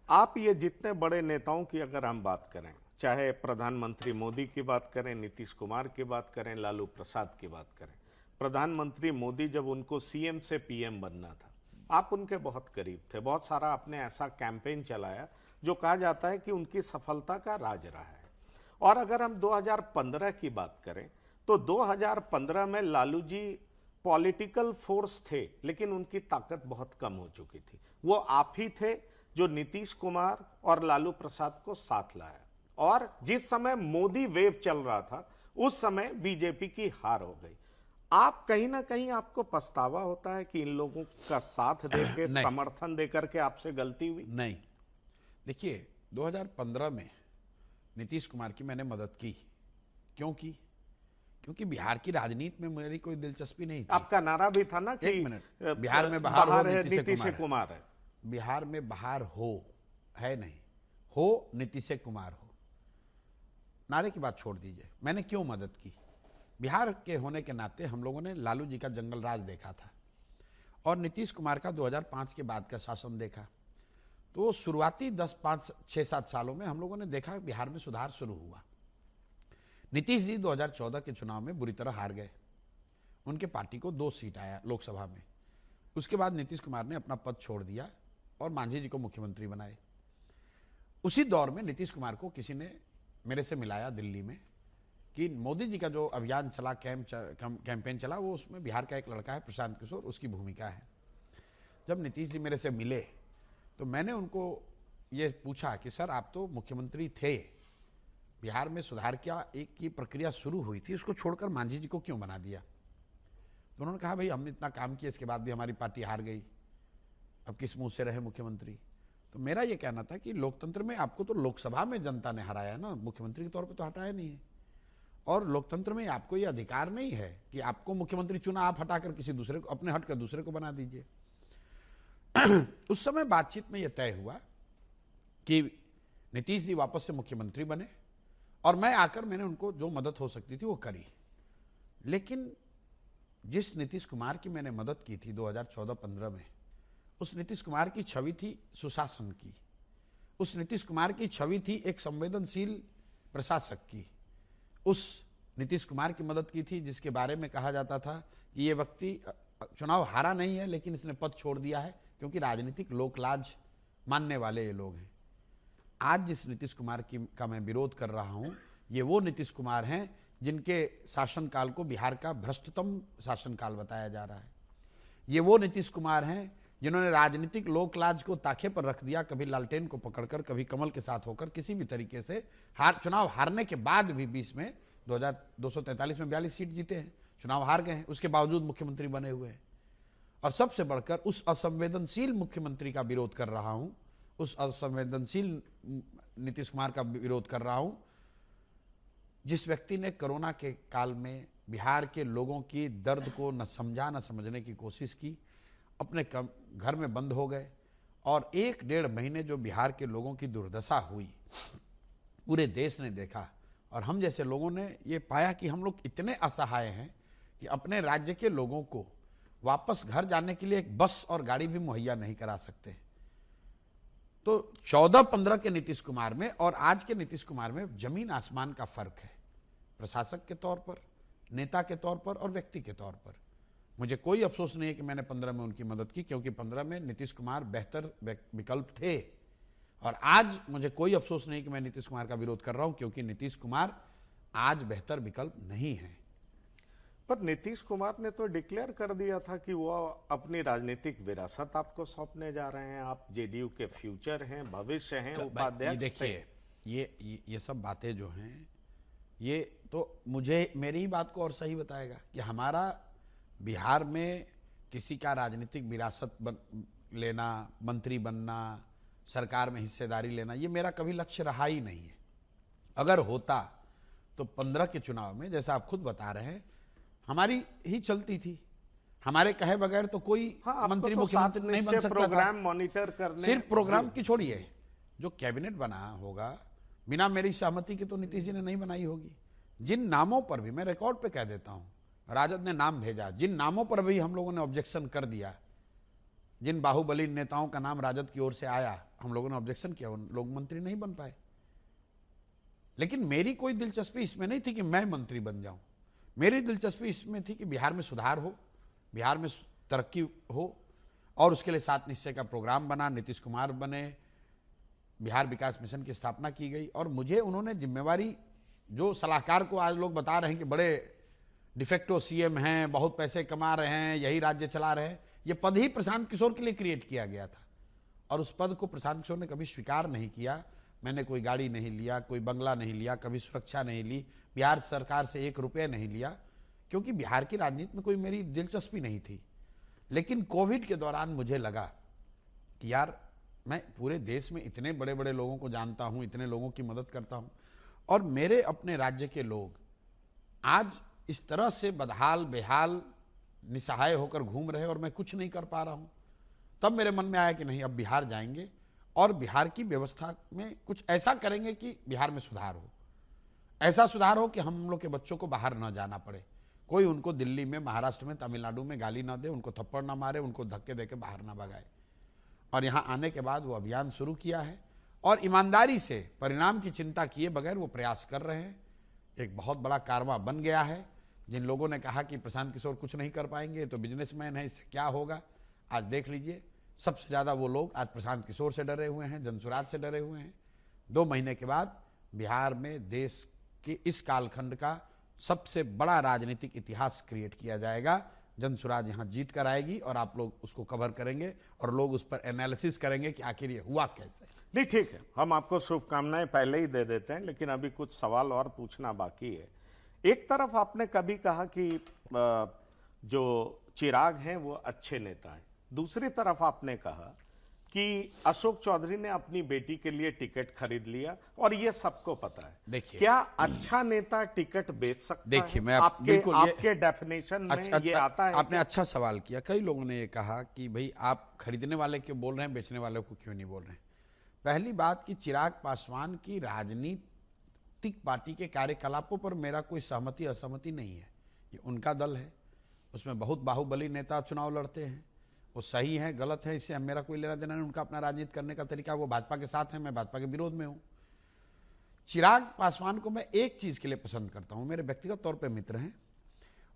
आप ये जितने बड़े नेताओं की अगर हम बात करें, चाहे प्रधानमंत्री मोदी की बात करें, नीतीश कुमार की बात करें, लालू प्रसाद की बात करें, प्रधानमंत्री मोदी जब उनको सीएम से पीएम बनना था, आप उनके बहुत करीब थे। बहुत सारा आपने ऐसा कैंपेन चलाया जो कहा जाता है कि उनकी सफलता का राज रहा है। और अगर हम 2015 की बात करें तो 2015 में लालू जी पॉलिटिकल फोर्स थे, लेकिन उनकी ताकत बहुत कम हो चुकी थी। वो आप ही थे जो नीतीश कुमार और लालू प्रसाद को साथ लाया, और जिस समय मोदी वेव चल रहा था उस समय बीजेपी की हार हो गई। आप कहीं ना कहीं आपको पछतावा होता है कि इन लोगों का साथ देके नहीं समर्थन देकर के आपसे गलती हुई? नहीं, देखिए 2015 में नीतीश कुमार की मैंने मदद की। क्यों की? क्योंकि बिहार की राजनीति में मेरी कोई दिलचस्पी नहीं थी। आपका नारा भी था ना कि एक मिनट, बिहार में बहार हो नीतीश कुमार है। बिहार में बहार हो है नहीं, हो नीतीश कुमार हो। नारे की बात छोड़ दीजिए, मैंने क्यों मदद की? बिहार के होने के नाते हम लोगों ने लालू जी का जंगल राज देखा था और नीतीश कुमार का 2005 के बाद का शासन देखा। तो शुरुआती 6-7 सालों में हम लोगों ने देखा बिहार में सुधार शुरू हुआ। नीतीश जी 2014 के चुनाव में बुरी तरह हार गए, उनके पार्टी को 2 सीट आया लोकसभा में। उसके बाद नीतीश कुमार ने अपना पद छोड़ दिया और मांझी जी को मुख्यमंत्री बनाए। उसी दौर में नीतीश कुमार को किसी ने मेरे से मिलाया दिल्ली में कि मोदी जी का जो अभियान चला, कैंपेन चला, वो उसमें बिहार का एक लड़का है प्रशांत किशोर, उसकी भूमिका है। जब नीतीश जी मेरे से मिले तो मैंने उनको ये पूछा कि सर आप तो मुख्यमंत्री थे, बिहार में सुधार क्या एक की प्रक्रिया शुरू हुई थी, उसको छोड़कर मांझी जी को क्यों बना दिया? तो उन्होंने कहा भाई हमने इतना काम किया, इसके बाद भी हमारी पार्टी हार गई, अब किस मुंह से रहे मुख्यमंत्री। तो मेरा ये कहना था कि लोकतंत्र में आपको तो लोकसभा में जनता ने हराया ना, मुख्यमंत्री के तौर पे तो हटाया नहीं है। और लोकतंत्र में आपको ये अधिकार नहीं है कि आपको मुख्यमंत्री चुना, आप हटाकर किसी दूसरे को, अपने हटकर दूसरे को बना दीजिए। उस समय बातचीत में यह तय हुआ कि नीतीश जी वापस से मुख्यमंत्री बने और मैं आकर मैंने उनको जो मदद हो सकती थी वो करी। लेकिन जिस नीतीश कुमार की मैंने मदद की थी 2014-15 में, उस नीतीश कुमार की छवि थी सुशासन की, उस नीतीश कुमार की छवि थी एक संवेदनशील प्रशासक की। उस नीतीश कुमार की मदद की थी जिसके बारे में कहा जाता था कि ये व्यक्ति चुनाव हारा नहीं है लेकिन इसने पद छोड़ दिया है क्योंकि राजनीतिक लोकलाज मानने वाले ये लोग हैं। आज जिस नीतीश कुमार का मैं विरोध कर रहा हूं, ये वो नीतीश कुमार हैं जिनके शासनकाल को बिहार का भ्रष्टतम शासनकाल बताया जा रहा है। ये वो नीतीश कुमार हैं जिन्होंने राजनीतिक लोकलाज को ताखे पर रख दिया, कभी लालटेन को पकड़कर, कभी कमल के साथ होकर, किसी भी तरीके से चुनाव हारने के बाद भी 20 में 2243 में 42 सीट जीते हैं, चुनाव हार गए हैं, उसके बावजूद मुख्यमंत्री बने हुए हैं। और सबसे बढ़कर उस असंवेदनशील मुख्यमंत्री का विरोध कर रहा हूं, उस असंवेदनशील नीतीश कुमार का विरोध कर रहा हूं जिस व्यक्ति ने कोरोना के काल में बिहार के लोगों की दर्द को न समझा न समझने की कोशिश की, अपने घर में बंद हो गए और 1-1.5 महीने जो बिहार के लोगों की दुर्दशा हुई पूरे देश ने देखा। और हम जैसे लोगों ने ये पाया कि हम लोग इतने असहाय हैं कि अपने राज्य के लोगों को वापस घर जाने के लिए एक बस और गाड़ी भी मुहैया नहीं करा सकते। तो 14-15 के नीतीश कुमार में और आज के नीतीश कुमार में जमीन आसमान का फर्क है, प्रशासक के तौर पर, नेता के तौर पर और व्यक्ति के तौर पर। मुझे कोई अफसोस नहीं है कि मैंने 15 में उनकी मदद की, क्योंकि 15 में नीतीश कुमार बेहतर विकल्प थे। और आज मुझे कोई अफसोस नहीं कि मैं नीतीश कुमार का विरोध कर रहा हूं, क्योंकि नीतीश कुमार आज बेहतर विकल्प नहीं है। पर नीतीश कुमार ने तो डिक्लेयर कर दिया था कि वो अपनी राजनीतिक विरासत आपको सौंपने जा रहे हैं, आप जेडीयू के फ्यूचर हैं, भविष्य हैं, उपाध्यक्ष। देखिए ये सब बातें जो हैं, ये तो मुझे मेरी ही बात को और सही बताएगा कि हमारा बिहार में किसी का राजनीतिक विरासत लेना, मंत्री बनना, सरकार में हिस्सेदारी लेना, ये मेरा कभी लक्ष्य रहा ही नहीं है। अगर होता तो 15 के चुनाव में, जैसा आप खुद बता रहे हैं, हमारी ही चलती थी, हमारे कहे बगैर तो कोई मंत्री तो मुख्यमंत्री नहीं बन सकता प्रोग्राम मॉनिटर करने, सिर्फ प्रोग्राम की छोड़िए, जो कैबिनेट बना होगा बिना मेरी सहमति के तो नीतीश जी ने नहीं बनाई होगी। जिन नामों पर भी मैं रिकॉर्ड पे कह देता हूं, राजद ने नाम भेजा, जिन नामों पर भी हम लोगों ने ऑब्जेक्शन कर दिया, जिन बाहुबली नेताओं का नाम राजद की ओर से आया, हम लोगों ने ऑब्जेक्शन किया, उन लोग मंत्री नहीं बन पाए। लेकिन मेरी कोई दिलचस्पी इसमें नहीं थी कि मैं मंत्री बन जाऊं। मेरी दिलचस्पी इसमें थी कि बिहार में सुधार हो, बिहार में तरक्की हो, और उसके लिए 7 निश्चय का प्रोग्राम बना, नीतीश कुमार बने, बिहार विकास मिशन की स्थापना की गई। और मुझे उन्होंने जिम्मेवारी, जो सलाहकार को आज लोग बता रहे हैं कि बड़े डिफेक्टो सीएम हैं, बहुत पैसे कमा रहे हैं, यही राज्य चला रहे हैं, ये पद ही प्रशांत किशोर के लिए क्रिएट किया गया था। और उस पद को प्रशांत किशोर ने कभी स्वीकार नहीं किया। मैंने कोई गाड़ी नहीं लिया, कोई बंगला नहीं लिया, कभी सुरक्षा नहीं ली, बिहार सरकार से 1 रुपये नहीं लिया, क्योंकि बिहार की राजनीति में कोई मेरी दिलचस्पी नहीं थी। लेकिन कोविड के दौरान मुझे लगा कि यार, मैं पूरे देश में इतने बड़े बड़े लोगों को जानता हूँ, इतने लोगों की मदद करता हूँ, और मेरे अपने राज्य के लोग आज इस तरह से बदहाल बेहाल निसहाय होकर घूम रहे और मैं कुछ नहीं कर पा रहा हूँ। तब मेरे मन में आया कि नहीं, अब बिहार जाएंगे और बिहार की व्यवस्था में कुछ ऐसा करेंगे कि बिहार में सुधार हो। ऐसा सुधार हो कि हम लोग के बच्चों को बाहर न जाना पड़े, कोई उनको दिल्ली में, महाराष्ट्र में, तमिलनाडु में गाली ना दे, उनको थप्पड़ ना मारे, उनको धक्के दे के बाहर ना भगाए। और यहाँ आने के बाद वो अभियान शुरू किया है और ईमानदारी से, परिणाम की चिंता किए बगैर वो प्रयास कर रहे हैं। एक बहुत बड़ा कारवां बन गया है। जिन लोगों ने कहा कि प्रशांत किशोर कुछ नहीं कर पाएंगे, तो बिजनेसमैन है, इससे क्या होगा, आज देख लीजिए। सबसे ज़्यादा वो लोग आज प्रशांत किशोर से डरे हुए हैं, जनसुराज से डरे हुए हैं। 2 महीने के बाद बिहार में देश के इस कालखंड का सबसे बड़ा राजनीतिक इतिहास क्रिएट किया जाएगा। जनसुराज यहाँ जीत कर आएगी और आप लोग उसको कवर करेंगे और लोग उस पर एनालिसिस करेंगे कि आखिर ये हुआ कैसे। नहीं, ठीक है, हम आपको शुभकामनाएं पहले ही दे देते हैं, लेकिन अभी कुछ सवाल और पूछना बाकी है। एक तरफ आपने कभी कहा कि जो चिराग हैं वो अच्छे नेता हैं, दूसरी तरफ आपने कहा कि अशोक चौधरी ने अपनी बेटी के लिए टिकट खरीद लिया और ये सबको पता है। देखिए, क्या अच्छा नेता टिकट बेच सकता देखिए, है? मैं आपके डेफिनेशन में ये आता है? आपने अच्छा सवाल किया। कई लोगों ने ये कहा कि भाई आप खरीदने वाले क्यों बोल रहे हैं, बेचने वाले को क्यों नहीं बोल रहे हैं। पहली बात कि चिराग पासवान की राजनीतिक पार्टी के कार्यकलापों पर मेरा कोई सहमति असहमति नहीं है। ये उनका दल है, उसमें बहुत बाहुबली नेता चुनाव लड़ते हैं, वो सही है गलत है इससे मेरा कोई लेना देना नहीं। उनका अपना राजनीति करने का तरीका, वो भाजपा के साथ है, मैं भाजपा के विरोध में हूँ। चिराग पासवान को मैं एक चीज़ के लिए पसंद करता हूँ, मेरे व्यक्तिगत तौर पे मित्र हैं,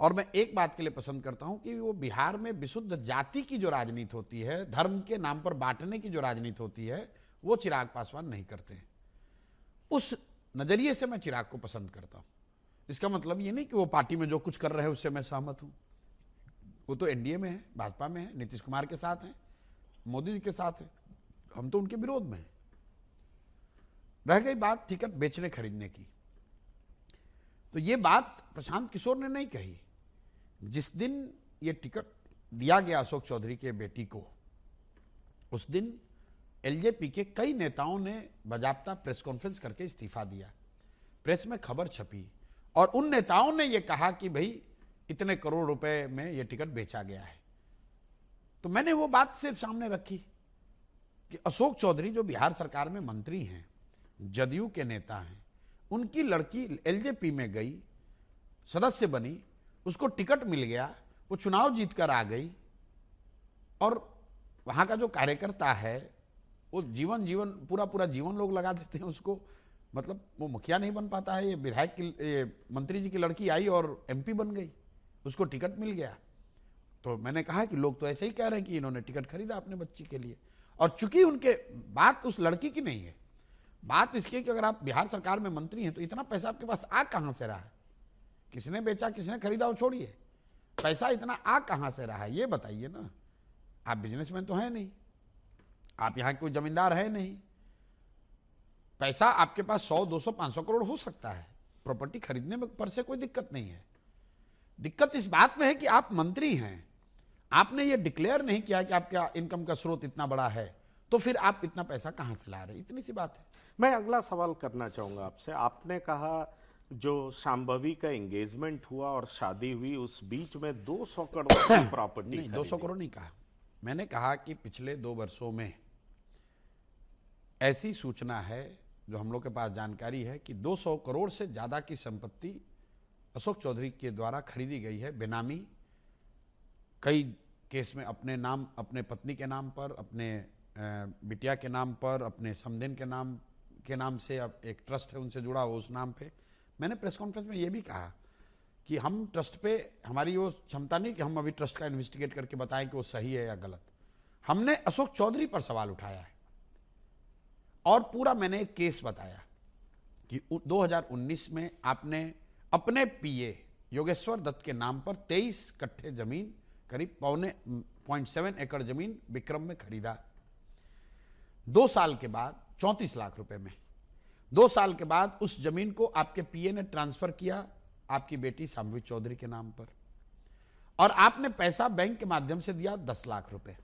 और मैं एक बात के लिए पसंद करता हूँ कि वो बिहार में विशुद्ध जाति की जो राजनीति होती है, धर्म के नाम पर बांटने की जो राजनीति होती है, वो चिराग पासवान नहीं करते हैं। उस नज़रिए से मैं चिराग को पसंद करता हूँ। इसका मतलब ये नहीं कि वो पार्टी में जो कुछ कर रहे हैं उससे मैं सहमत हूँ। वो तो एनडीए में है, भाजपा में है, नीतीश कुमार के साथ है, मोदी जी के साथ है, हम तो उनके विरोध में हैं। रह गई बात टिकट बेचने खरीदने की, तो ये बात प्रशांत किशोर ने नहीं कही। जिस दिन ये टिकट दिया गया अशोक चौधरी के बेटी को, उस दिन एलजेपी के कई नेताओं ने बाकायदा प्रेस कॉन्फ्रेंस करके इस्तीफा दिया, प्रेस में खबर छपी, और उन नेताओं ने ये कहा कि भाई इतने करोड़ रुपए में ये टिकट बेचा गया है। तो मैंने वो बात सिर्फ सामने रखी कि अशोक चौधरी जो बिहार सरकार में मंत्री हैं, जदयू के नेता हैं, उनकी लड़की एलजेपी में गई, सदस्य बनी, उसको टिकट मिल गया, वो चुनाव जीत कर आ गई, और वहाँ का जो कार्यकर्ता है वो जीवन पूरा जीवन लोग लगा देते हैं उसको। मतलब वो मुखिया नहीं बन पाता है, ये विधायक की, ये मंत्री जी की लड़की आई और एमपी बन गई, उसको टिकट मिल गया। तो मैंने कहा कि लोग तो ऐसे ही कह रहे हैं कि इन्होंने टिकट खरीदा अपने बच्ची के लिए, और चूंकि उनके बात उस लड़की की नहीं है, बात इसकी कि अगर आप बिहार सरकार में मंत्री हैं तो इतना पैसा आपके पास आ कहाँ से रहा है, किसने बेचा किसने खरीदा वो छोड़िए, पैसा इतना आ कहाँ से रहा है ये बताइए ना। आप बिजनेसमैन तो है नहीं, आप यहाँ कोई जमींदार है नहीं, पैसा आपके पास 100, 200, 500 करोड़ हो सकता है, प्रॉपर्टी खरीदने में पर से कोई दिक्कत नहीं है। दिक्कत इस बात में है कि आप मंत्री हैं, आपने ये डिक्लेयर नहीं किया कि आपका इनकम का स्रोत इतना बड़ा है, तो फिर आप इतना पैसा कहाँ से ला रहे हैं, इतनी सी बात है। मैं अगला सवाल करना चाहूंगा आपसे। आपने कहा जो शांभवी का एंगेजमेंट हुआ और शादी हुई, उस बीच में 200 करोड़ की प्रॉपर्टी नहीं, 200 करोड़ नहीं कहा, मैंने कहा कि पिछले 2 वर्षों में ऐसी सूचना है जो हम लोग के पास जानकारी है कि 200 करोड़ से ज़्यादा की संपत्ति अशोक चौधरी के द्वारा खरीदी गई है बेनामी। कई केस में अपने नाम, अपने पत्नी के नाम पर, अपने बिटिया के नाम पर, अपने समधिन के नाम से अब एक ट्रस्ट है उनसे जुड़ा हो उस नाम पे। मैंने प्रेस कॉन्फ्रेंस में ये भी कहा कि हम ट्रस्ट पे, हमारी वो क्षमता नहीं कि हम अभी ट्रस्ट का इन्वेस्टिगेट करके बताएं कि वो सही है या गलत। हमने अशोक चौधरी पर सवाल उठाया है और पूरा मैंने एक केस बताया कि 2019 में आपने अपने पीए योगेश्वर दत्त के नाम पर 23 कट्ठे जमीन, करीब 0.7 एकड़ जमीन विक्रम में खरीदा। 2 साल के बाद 34 लाख रुपए में, 2 साल के बाद उस जमीन को आपके पीए ने ट्रांसफर किया आपकी बेटी शांभवी चौधरी के नाम पर, और आपने पैसा बैंक के माध्यम से दिया 10 लाख रुपए।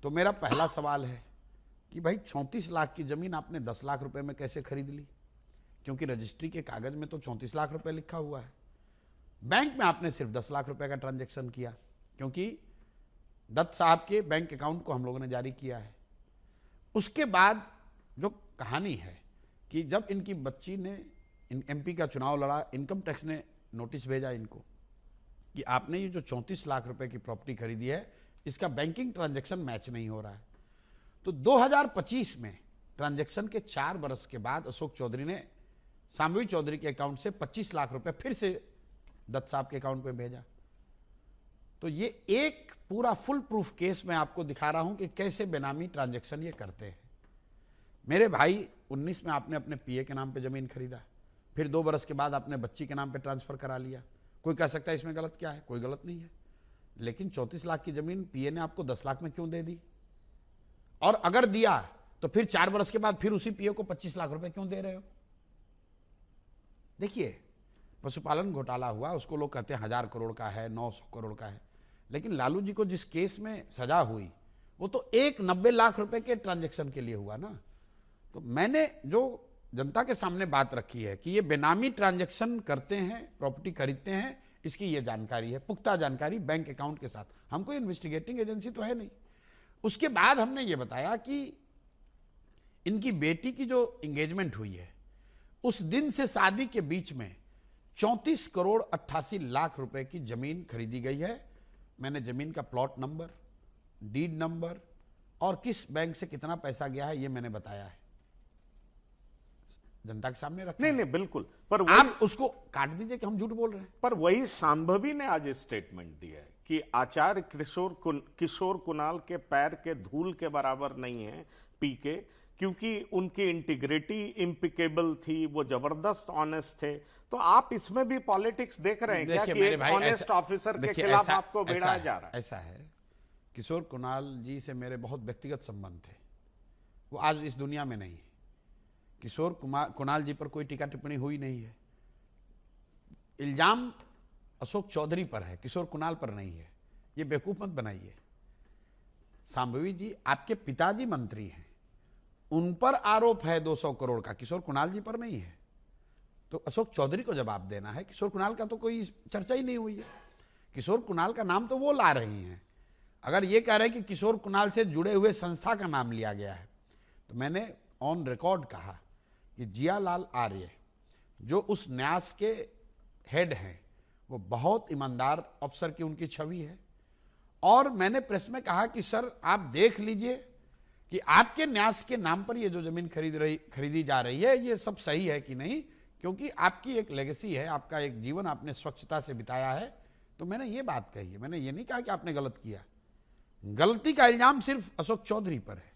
तो मेरा पहला सवाल है कि भाई 34 लाख की जमीन आपने 10 लाख रुपए में कैसे खरीद ली? क्योंकि रजिस्ट्री के कागज में तो 34 लाख रुपए लिखा हुआ है। बैंक में आपने सिर्फ 10 लाख रुपए का ट्रांजैक्शन किया, क्योंकि दत्त साहब के बैंक अकाउंट को हम लोगों ने जारी किया है। उसके बाद जो कहानी है कि जब इनकी बच्ची ने एमपी का चुनाव लड़ा, इनकम टैक्स ने नोटिस भेजा इनको कि आपने ये जो 34 लाख रुपए की प्रॉपर्टी खरीदी है, इसका बैंकिंग ट्रांजैक्शन मैच नहीं हो रहा है। तो 2025 में ट्रांजैक्शन के 4 बरस के बाद अशोक चौधरी ने शांभवी चौधरी के अकाउंट से 25 लाख रुपए फिर से दत्त साहब के अकाउंट में भेजा। तो ये एक पूरा फुल प्रूफ केस मैं आपको दिखा रहा हूं कि कैसे बेनामी ट्रांजैक्शन ये करते हैं। मेरे भाई 19 में आपने अपने पीए के नाम पे जमीन खरीदा, फिर 2 बरस के बाद आपने बच्ची के नाम पे ट्रांसफर करा लिया। कोई कह सकता है इसमें गलत क्या है? कोई गलत नहीं है, लेकिन 34 लाख की जमीन पीए ने आपको 10 लाख में क्यों दे दी? और अगर दिया तो फिर 4 बरस के बाद फिर उसी पीए को 25 लाख रुपए क्यों दे रहे हो? देखिए, पशुपालन घोटाला हुआ, उसको लोग कहते हैं 1000 करोड़ का है, 900 करोड़ का है, लेकिन लालू जी को जिस केस में सजा हुई वो तो 90 लाख रुपए के ट्रांजैक्शन के लिए हुआ ना। तो मैंने जो जनता के सामने बात रखी है कि ये बेनामी ट्रांजैक्शन करते हैं, प्रॉपर्टी खरीदते हैं, इसकी ये जानकारी है, पुख्ता जानकारी बैंक अकाउंट के साथ। हम कोई इन्वेस्टिगेटिंग एजेंसी तो है नहीं। उसके बाद हमने ये बताया कि इनकी बेटी की जो एंगेजमेंट हुई है, उस दिन से शादी के बीच में 34 करोड़ 88 लाख रुपए की जमीन खरीदी गई है। मैंने जमीन का प्लॉट नंबर, डीड नंबर और किस बैंक से कितना पैसा गया है ये मैंने बताया है, जनता के सामने रखा। नहीं बिल्कुल, पर आप उसको काट दीजिए कि हम झूठ बोल रहे हैं। पर वही शांभवी ने आज स्टेटमेंट दिया है कि आचार्य किशोर कुणाल के पैर के धूल के बराबर नहीं है पीके, क्योंकि उनकी इंटीग्रिटी इम्पिकेबल थी, वो जबरदस्त ऑनेस्ट थे। तो आप इसमें भी पॉलिटिक्स देख रहे हैं क्या कि एक ऑनेस्ट ऑफिसर के खिलाफ आपको भिड़ाया जा रहा है? ऐसा है, किशोर कुणाल जी से मेरे बहुत व्यक्तिगत संबंध थे, वो आज इस दुनिया में नहीं है। किशोर कुणाल जी पर कोई टीका टिप्पणी हुई नहीं है। इल्जाम अशोक चौधरी पर है, किशोर कुणाल पर नहीं है। ये बेवकूफ मत बनाइए। शांभवी जी आपके पिताजी मंत्री हैं, उन पर आरोप है 200 करोड़ का, किशोर कुणाल जी पर नहीं है। तो अशोक चौधरी को जवाब देना है। किशोर कुणाल का तो कोई चर्चा ही नहीं हुई है। किशोर कुणाल का नाम तो वो ला रही हैं। अगर ये कह रहे हैं कि किशोर कुणाल से जुड़े हुए संस्था का नाम लिया गया है, तो मैंने ऑन रिकॉर्ड कहा कि जियालाल आर्य जो उस न्यास के हेड हैं, वो बहुत ईमानदार अफसर की उनकी छवि है। और मैंने प्रेस में कहा कि सर आप देख लीजिए कि आपके न्यास के नाम पर ये जो जमीन खरीदी जा रही है, ये सब सही है कि नहीं, क्योंकि आपकी एक लेगेसी है, आपका एक जीवन आपने स्वच्छता से बिताया है। तो मैंने ये बात कही है, मैंने ये नहीं कहा कि आपने गलत किया। गलती का इल्जाम सिर्फ अशोक चौधरी पर है।